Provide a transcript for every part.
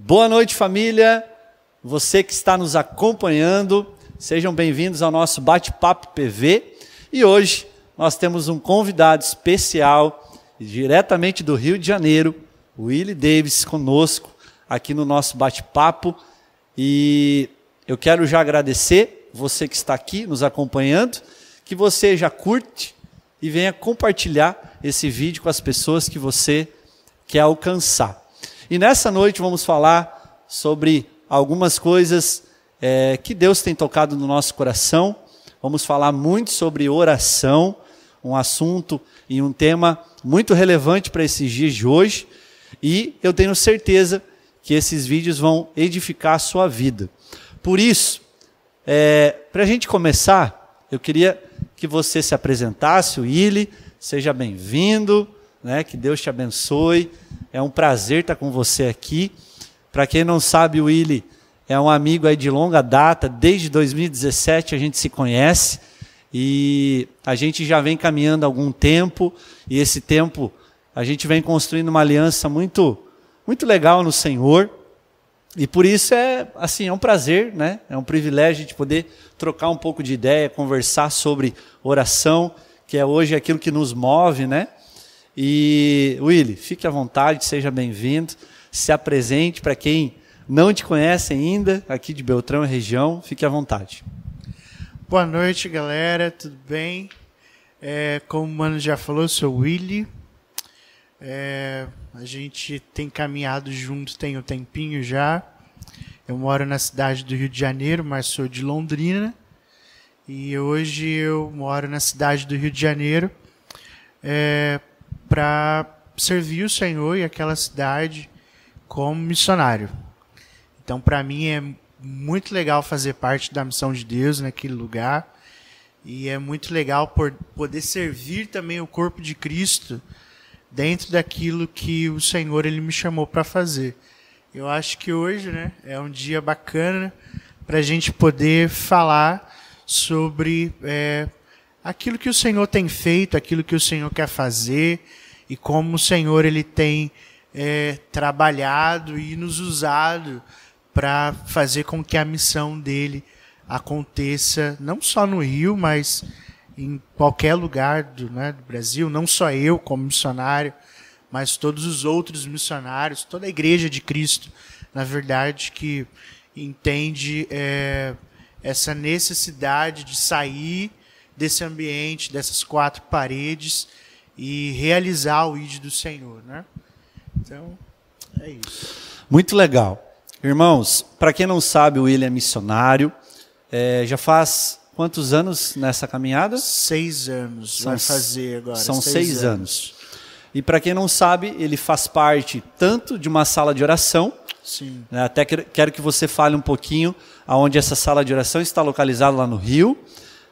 Boa noite, família. Você que está nos acompanhando, sejam bem-vindos ao nosso Bate-Papo PV. E hoje nós temos um convidado especial, diretamente do Rio de Janeiro, o Willie Davis, conosco aqui no nosso bate-papo. E eu quero já agradecer você que está aqui nos acompanhando, que você já curte e venha compartilhar esse vídeo com as pessoas que você quer alcançar. E nessa noite vamos falar sobre algumas coisas que Deus tem tocado no nosso coração. Vamos falar muito sobre oração, um assunto e um tema muito relevante para esses dias de hoje. E eu tenho certeza que esses vídeos vão edificar a sua vida. Por isso, para a gente começar, eu queria que você se apresentasse, o Willie, seja bem-vindo, né? Que Deus te abençoe. É um prazer estar com você aqui. Para quem não sabe, o Willie é um amigo aí de longa data, desde 2017 a gente se conhece e a gente já vem caminhando há algum tempo, e esse tempo a gente vem construindo uma aliança muito, muito legal no Senhor, e por isso é um prazer, né? É um privilégio de poder trocar um pouco de ideia, conversar sobre oração, que é hoje aquilo que nos move, né? E Willie, fique à vontade, seja bem-vindo, se apresente para quem não te conhece ainda, aqui de Beltrão e região, fique à vontade. Boa noite, galera, tudo bem? Como o Mano já falou, eu sou o Willie. A gente tem caminhado junto tem um tempinho já. Eu moro na cidade do Rio de Janeiro, mas sou de Londrina. E hoje eu moro na cidade do Rio de Janeiro para servir o Senhor e aquela cidade como missionário. Então, para mim, é muito legal fazer parte da missão de Deus naquele lugar. E é muito legal poder servir também o corpo de Cristo dentro daquilo que o Senhor ele me chamou para fazer. Eu acho que hoje, né, é um dia bacana para a gente poder falar sobre aquilo que o Senhor tem feito, aquilo que o Senhor quer fazer e como o Senhor ele tem trabalhado e nos usado para fazer com que a missão dele aconteça, não só no Rio, mas em qualquer lugar do Brasil, não só eu como missionário, mas todos os outros missionários, toda a igreja de Cristo, na verdade, que entende essa necessidade de sair desse ambiente, dessas quatro paredes e realizar o ID do Senhor, né? Então, é isso. Muito legal. Irmãos, para quem não sabe, o Willie é missionário. Já faz quantos anos nessa caminhada? 6 anos. Vai fazer agora. São 6 anos. E para quem não sabe, ele faz parte tanto de uma sala de oração. Sim. Né, até quero que você fale um pouquinho aonde essa sala de oração está localizada lá no Rio.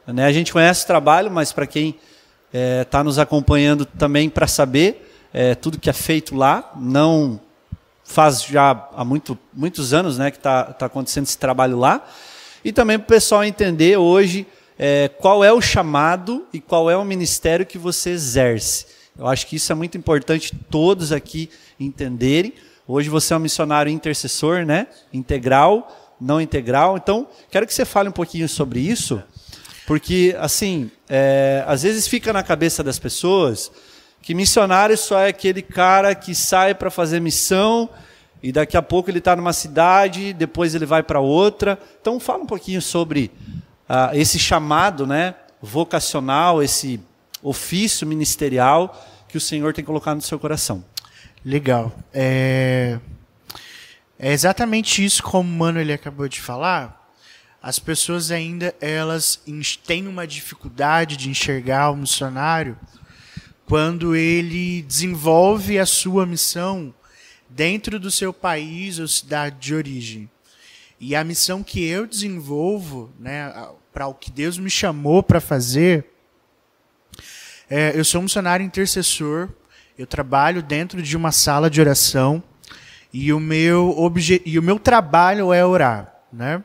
Né, a gente conhece o trabalho, mas para quem está nos acompanhando também para saber tudo que é feito lá, não faz já há muitos anos, né, que está acontecendo esse trabalho lá. E também para o pessoal entender hoje qual é o chamado e qual é o ministério que você exerce. Eu acho que isso é muito importante todos aqui entenderem. Hoje você é um missionário intercessor, né? Integral, não integral. Então, quero que você fale um pouquinho sobre isso, porque, assim, às vezes fica na cabeça das pessoas que missionário só é aquele cara que sai para fazer missão e daqui a pouco ele está numa cidade, depois ele vai para outra. Então, fala um pouquinho sobre esse chamado, né, vocacional, esse ofício ministerial que o Senhor tem colocado no seu coração. Legal. É exatamente isso como o Mano ele acabou de falar. As pessoas ainda elas têm uma dificuldade de enxergar o missionário quando ele desenvolve a sua missão dentro do seu país ou cidade de origem. E a missão que eu desenvolvo, né, para o que Deus me chamou para fazer, eu sou um missionário intercessor, eu trabalho dentro de uma sala de oração e o meu trabalho é orar, né?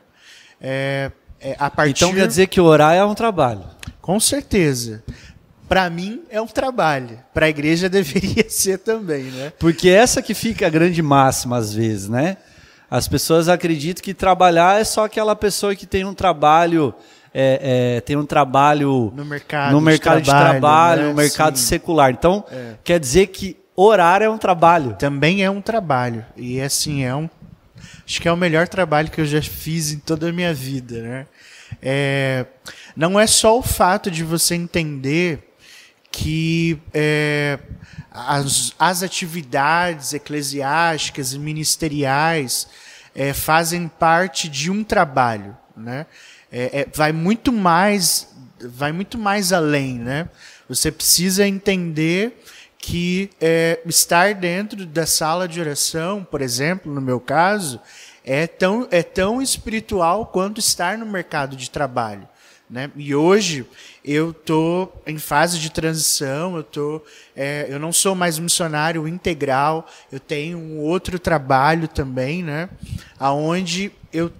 Então quer dizer que orar é um trabalho? Com certeza. Para mim é um trabalho, para a igreja deveria ser também, né? Porque essa que fica a grande máxima às vezes, né? As pessoas acreditam que trabalhar é só aquela pessoa que tem um trabalho, no mercado de trabalho, né? no mercado Sim. secular. Então, quer dizer que orar é um trabalho. Também é um trabalho. E assim, acho que é o melhor trabalho que eu já fiz em toda a minha vida, né? Não é só o fato de você entender que as atividades eclesiásticas e ministeriais fazem parte de um trabalho, né? Vai muito mais além, né? Você precisa entender que estar dentro da sala de oração, por exemplo, no meu caso, é tão espiritual quanto estar no mercado de trabalho, né? E hoje eu estou em fase de transição, eu não sou mais missionário integral, eu tenho um outro trabalho também, né? Onde eu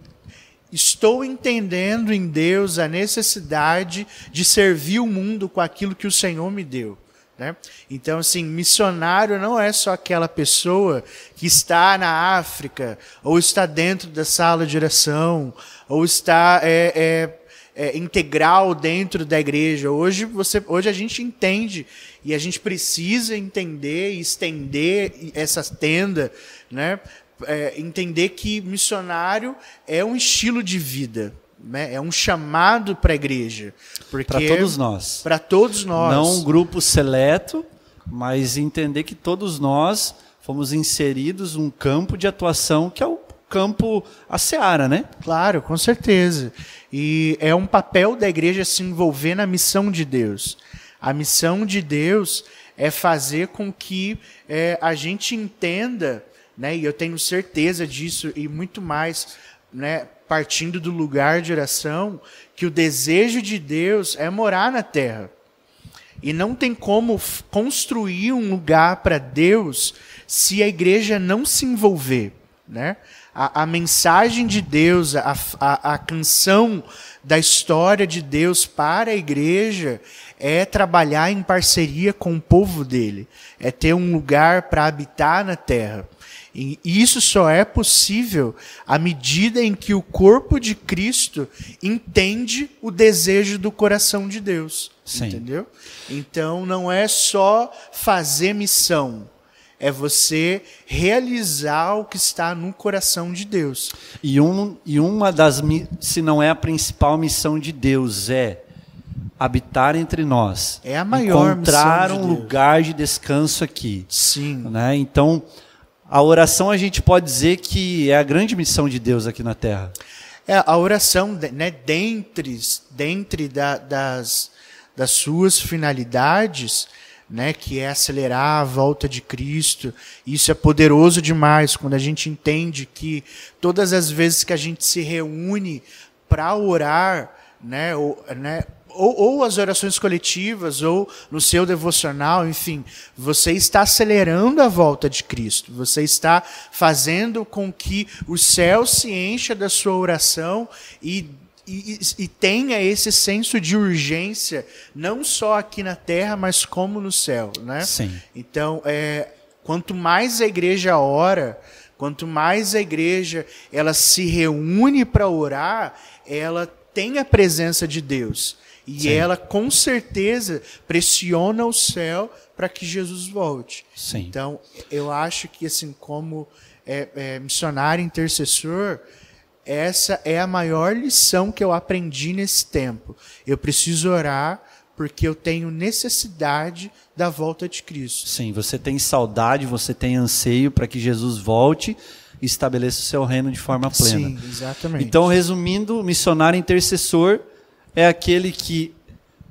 estou entendendo em Deus a necessidade de servir o mundo com aquilo que o Senhor me deu, né? Então, assim, missionário não é só aquela pessoa que está na África, ou está dentro da sala de oração, ou está integral dentro da igreja. Hoje a gente entende, e a gente precisa entender e estender essa tenda, né? Entender que missionário é um estilo de vida, né? É um chamado para a igreja. Para todos nós. Para todos nós. Não um grupo seleto, mas entender que todos nós fomos inseridos num campo de atuação que é o campo, a seara, né? Claro, com certeza. E é um papel da igreja se envolver na missão de Deus. A missão de Deus é fazer com que a gente entenda, né? E eu tenho certeza disso e muito mais, né? Partindo do lugar de oração, que o desejo de Deus é morar na terra. E não tem como construir um lugar para Deus se a igreja não se envolver, né? A mensagem de Deus, a canção da história de Deus para a igreja é trabalhar em parceria com o povo dele, é ter um lugar para habitar na terra. E isso só é possível à medida em que o corpo de Cristo entende o desejo do coração de Deus. Sim. Entendeu? Então não é só fazer missão, é você realizar o que está no coração de Deus. E uma das, se não é a principal missão de Deus, é habitar entre nós. É a maior encontrar missão de um Deus. lugar de descanso aqui. Sim. Né? Então, a oração a gente pode dizer que é a grande missão de Deus aqui na Terra. A oração, né, dentre das suas finalidades, né, que é acelerar a volta de Cristo. Isso é poderoso demais quando a gente entende que todas as vezes que a gente se reúne para orar, né, ou as orações coletivas, ou no seu devocional, enfim, você está acelerando a volta de Cristo. Você está fazendo com que o céu se encha da sua oração e tenha esse senso de urgência, não só aqui na terra, mas como no céu, né? Sim. Então, quanto mais a igreja ora, quanto mais a igreja ela se reúne para orar, ela tem a presença de Deus. E Sim. ela, com certeza, pressiona o céu para que Jesus volte. Sim. Então, eu acho que, assim, como missionário intercessor, essa é a maior lição que eu aprendi nesse tempo. Eu preciso orar porque eu tenho necessidade da volta de Cristo. Sim, você tem saudade, você tem anseio para que Jesus volte e estabeleça o seu reino de forma plena. Sim, exatamente. Então, resumindo, o missionário intercessor é aquele que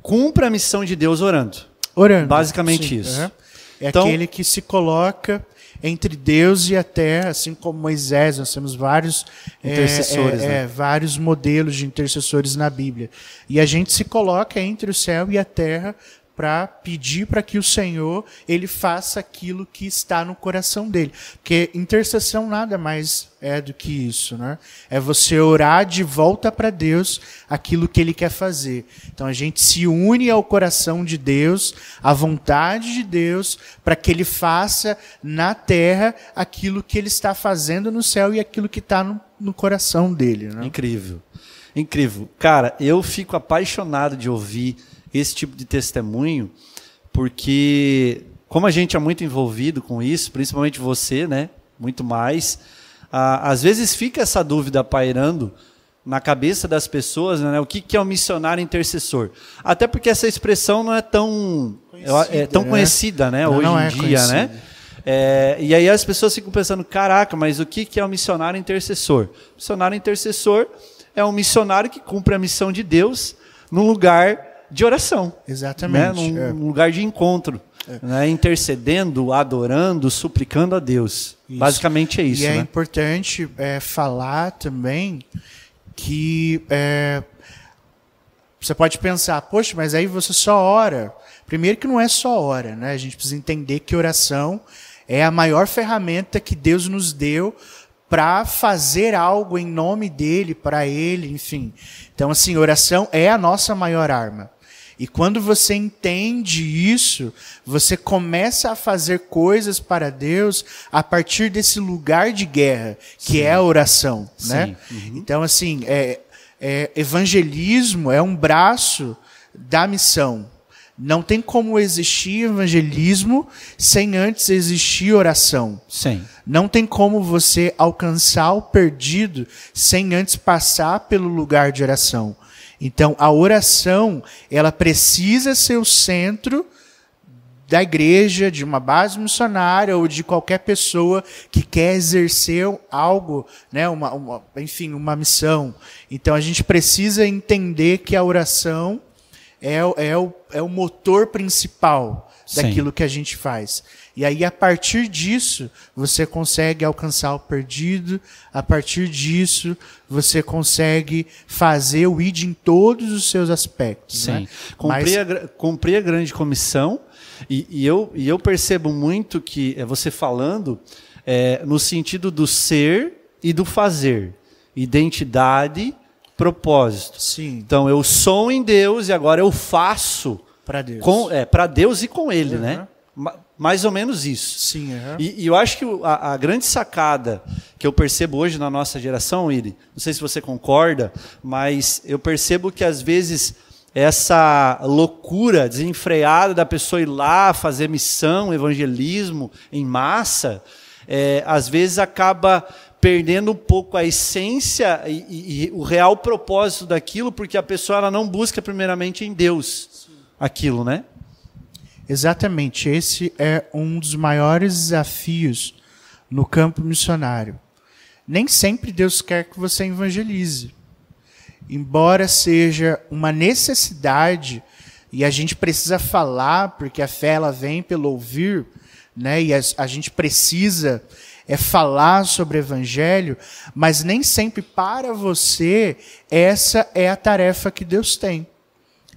cumpre a missão de Deus orando. Orando. Basicamente Sim, isso. É então, aquele que se coloca entre Deus e a terra, assim como Moisés. Nós temos vários intercessores, né? vários modelos de intercessores na Bíblia. E a gente se coloca entre o céu e a terra para pedir para que o Senhor ele faça aquilo que está no coração dele. Porque intercessão nada mais é do que isso, né? É você orar de volta para Deus aquilo que ele quer fazer. Então a gente se une ao coração de Deus, à vontade de Deus, para que ele faça na terra aquilo que ele está fazendo no céu e aquilo que está no coração dele, né? Incrível. Incrível. Cara, eu fico apaixonado de ouvir esse tipo de testemunho, porque como a gente é muito envolvido com isso, principalmente você, né? Muito mais. Às vezes fica essa dúvida pairando na cabeça das pessoas, né? O que é um missionário intercessor? Até porque essa expressão não é tão conhecida, né? Hoje em dia, conhecida, né? E aí as pessoas ficam pensando, caraca, mas o que é um missionário intercessor? Missionário intercessor é um missionário que cumpre a missão de Deus num lugar de oração. Exatamente. Né? Num lugar de encontro. Né? Intercedendo, adorando, suplicando a Deus. Isso. Basicamente é isso. E né? É importante falar também que você pode pensar, poxa, mas aí você só ora. Primeiro que não é só ora, né? A gente precisa entender que oração é a maior ferramenta que Deus nos deu para fazer algo em nome dele, para ele, enfim. Então, assim, oração é a nossa maior arma. E quando você entende isso, você começa a fazer coisas para Deus a partir desse lugar de guerra, que Sim. é a oração. Sim. Né? Uhum. Então, assim, evangelismo é um braço da missão. Não tem como existir evangelismo sem antes existir oração. Sim. Não tem como você alcançar o perdido sem antes passar pelo lugar de oração. Então, a oração, ela precisa ser o centro da igreja, de uma base missionária ou de qualquer pessoa que quer exercer algo, né, enfim, uma missão. Então, a gente precisa entender que a oração é o motor principal daquilo Sim. que a gente faz. E aí, a partir disso, você consegue alcançar o perdido, a partir disso, você consegue fazer o ID em todos os seus aspectos. Sim. Né? Cumprir a grande comissão, e eu percebo muito que você falando no sentido do ser e do fazer, identidade, propósito. Sim. Então, eu sou em Deus e agora eu faço para Deus. Para Deus e com Ele, né? Mais ou menos isso. Sim, E eu acho que a grande sacada que eu percebo hoje na nossa geração, Iri, não sei se você concorda, mas eu percebo que às vezes essa loucura desenfreada da pessoa ir lá fazer missão, evangelismo em massa, às vezes acaba perdendo um pouco a essência e o real propósito daquilo, porque a pessoa ela não busca primeiramente em Deus aquilo, né? Exatamente. Esse é um dos maiores desafios no campo missionário. Nem sempre Deus quer que você evangelize. Embora seja uma necessidade, e a gente precisa falar, porque a fé ela vem pelo ouvir, né? E a gente precisa falar sobre o evangelho, mas nem sempre para você essa é a tarefa que Deus tem.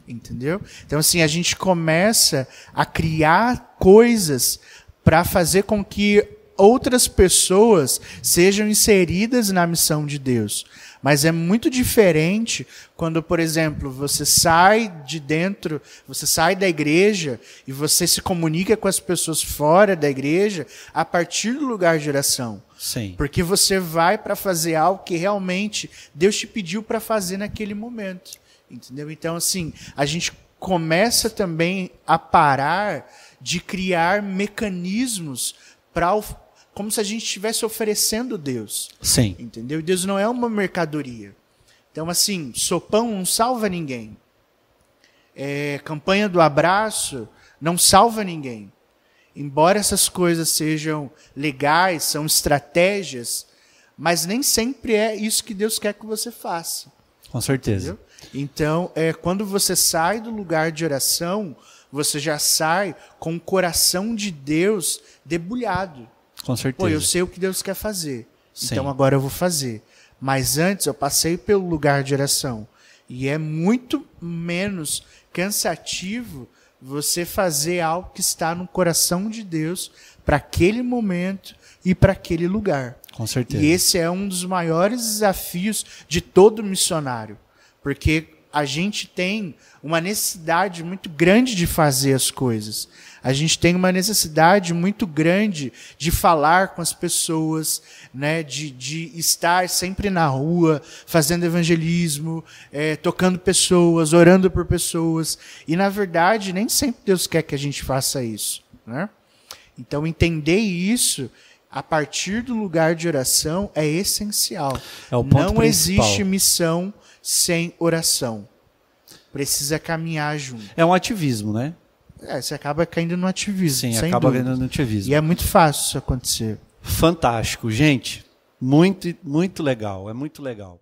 Entendeu? Então, assim, a gente começa a criar coisas para fazer com que outras pessoas sejam inseridas na missão de Deus. Mas é muito diferente quando, por exemplo, você sai de dentro, você sai da igreja e você se comunica com as pessoas fora da igreja a partir do lugar de oração. Sim. Porque você vai para fazer algo que realmente Deus te pediu para fazer naquele momento. Entendeu? Então, assim, a gente começa também a parar de criar mecanismos como se a gente estivesse oferecendo Deus. Sim. Entendeu? Deus não é uma mercadoria. Então, assim, sopão não salva ninguém. Campanha do abraço não salva ninguém. Embora essas coisas sejam legais, são estratégias, mas nem sempre é isso que Deus quer que você faça. Com certeza. Entendeu? Então, quando você sai do lugar de oração, você já sai com o coração de Deus debulhado. Com certeza. Pô, eu sei o que Deus quer fazer, Sim. Então agora eu vou fazer. Mas antes eu passei pelo lugar de oração. E é muito menos cansativo você fazer algo que está no coração de Deus para aquele momento e para aquele lugar. Com certeza. E esse é um dos maiores desafios de todo missionário, porque a gente tem uma necessidade muito grande de fazer as coisas. A gente tem uma necessidade muito grande de falar com as pessoas, né? de estar sempre na rua, fazendo evangelismo, tocando pessoas, orando por pessoas. E, na verdade, nem sempre Deus quer que a gente faça isso, né? Então, entender isso a partir do lugar de oração é essencial. É o ponto Não principal. existe missão sem oração. Precisa caminhar junto. É um ativismo, né? Você acaba caindo no ativismo. Sim, sem acaba dúvida. caindo no ativismo. E é muito fácil isso acontecer. Fantástico, gente. Muito, muito legal. É muito legal.